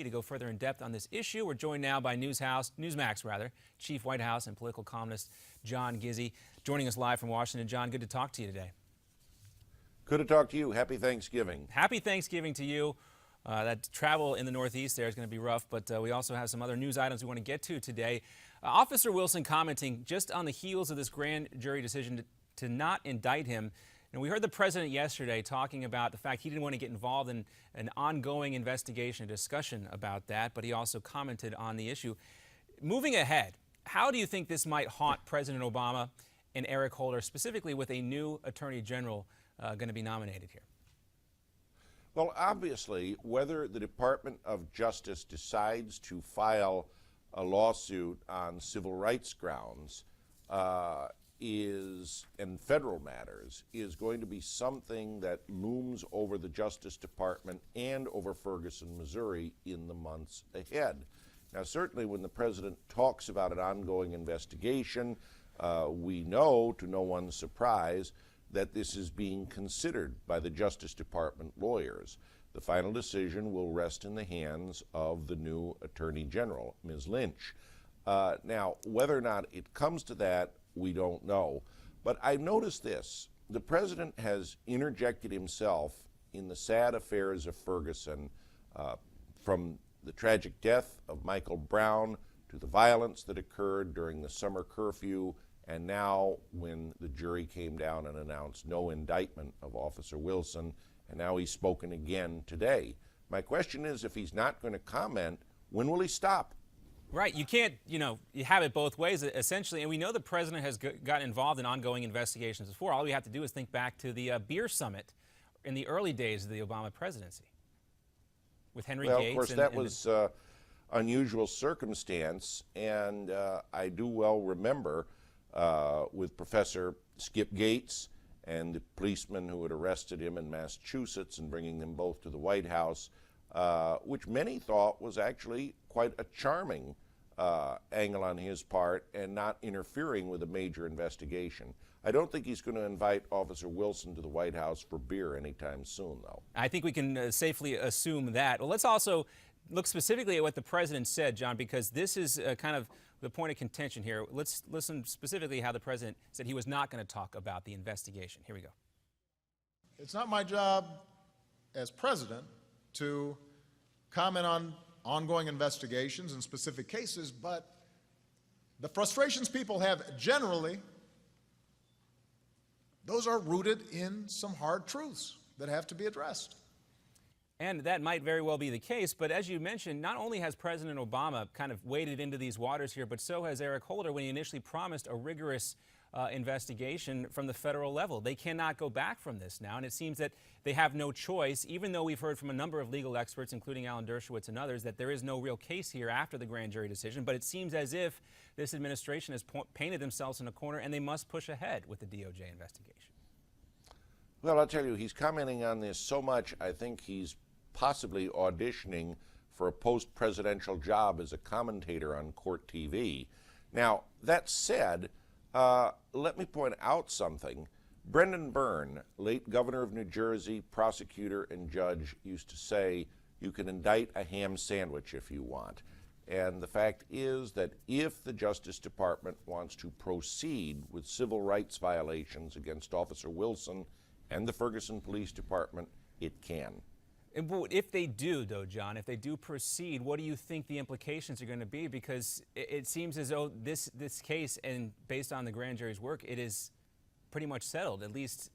To go further in depth on this issue, we're joined now by Newsmax Chief White House and political columnist John Gizzi, joining us live from Washington. John, good to talk to you today. Good to talk to you. Happy Thanksgiving. Happy Thanksgiving to you. That travel in the Northeast there is going to be rough, but we also have some other news items we want to get to today. Officer Wilson commenting just on the heels of this grand jury decision to not indict him. And we heard the president yesterday talking about the fact he didn't want to get involved in an ongoing investigation, a discussion about that, but he also commented on the issue. Moving ahead, how do you think this might haunt President Obama and Eric Holder, specifically with a new Attorney General going to be nominated here? Well, obviously, whether the Department of Justice decides to file a lawsuit on civil rights grounds in federal matters is going to be something that looms over the Justice Department and over Ferguson, Missouri in the months ahead. Now, certainly when the president talks about an ongoing investigation, we know, to no one's surprise, that this is being considered by the Justice Department lawyers. The final decision will rest in the hands of the new Attorney General, Ms. Lynch. Now, whether or not it comes to that, we don't know. But I noticed this. The president has interjected himself in the sad affairs of Ferguson, from the tragic death of Michael Brown to the violence that occurred during the summer curfew, and now when the jury came down and announced no indictment of Officer Wilson, and now he's spoken again today. My question is, if he's not going to comment, when will he stop? Right. You can't, you have it both ways, essentially. And we know the president has gotten involved in ongoing investigations before. All we have to do is think back to the beer summit in the early days of the Obama presidency with Henry Gates. Well, of course, that was unusual circumstance, and I do well remember with Professor Skip Gates and the policeman who had arrested him in Massachusetts and bringing them both to the White House, which many thought was actually quite a charming angle on his part and not interfering with a major investigation. I don't think he's going to invite Officer Wilson to the White House for beer anytime soon, though. I think we can safely assume that. Well, let's also look specifically at what the president said, John, because this is kind of the point of contention here. Let's listen specifically how the president said he was not going to talk about the investigation. Here we go. It's not my job as president to comment on ongoing investigations and specific cases, but the frustrations people have generally, those are rooted in some hard truths that have to be addressed. And that might very well be the case, but as you mentioned, not only has President Obama kind of waded into these waters here, but so has Eric Holder when he initially promised a rigorous investigation from the federal level. They cannot go back from this now, and it seems that they have no choice, even though we've heard from a number of legal experts, including Alan Dershowitz and others, that there is no real case here after the grand jury decision. But it seems as if this administration has painted themselves in a corner, and they must push ahead with the DOJ investigation. Well, I'll tell you, he's commenting on this so much, I think he's possibly auditioning for a post-presidential job as a commentator on court TV. Now, that said, let me point out something. Brendan Byrne, late governor of New Jersey, prosecutor and judge, used to say, you can indict a ham sandwich if you want. And the fact is that if the Justice Department wants to proceed with civil rights violations against Officer Wilson and the Ferguson Police Department, it can. If they do, though, John, if they do proceed, what do you think the implications are going to be? Because it seems as though this case, and based on the grand jury's work, it is pretty much settled, at least,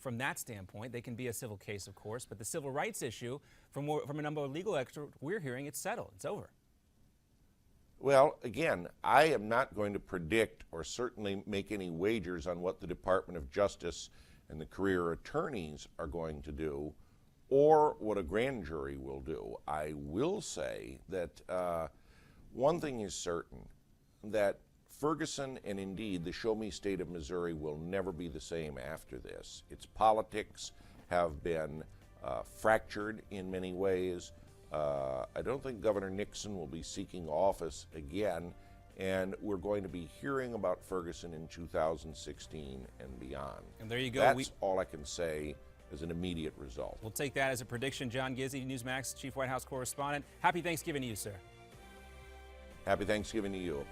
from that standpoint. They can be a civil case, of course, but the civil rights issue, from a number of legal experts we're hearing, it's settled. It's over. Well, again, I am not going to predict or certainly make any wagers on what the Department of Justice and the career attorneys are going to do, or what a grand jury will do. I will say that one thing is certain, that Ferguson and indeed the show me state of Missouri will never be the same after this. Its politics have been fractured in many ways. I don't think Governor Nixon will be seeking office again, and we're going to be hearing about Ferguson in 2016 and beyond. And there you go. That's all I can say as an immediate result. We'll take that as a prediction. John Gizzi, Newsmax Chief White House correspondent. Happy Thanksgiving to you, sir. Happy Thanksgiving to you.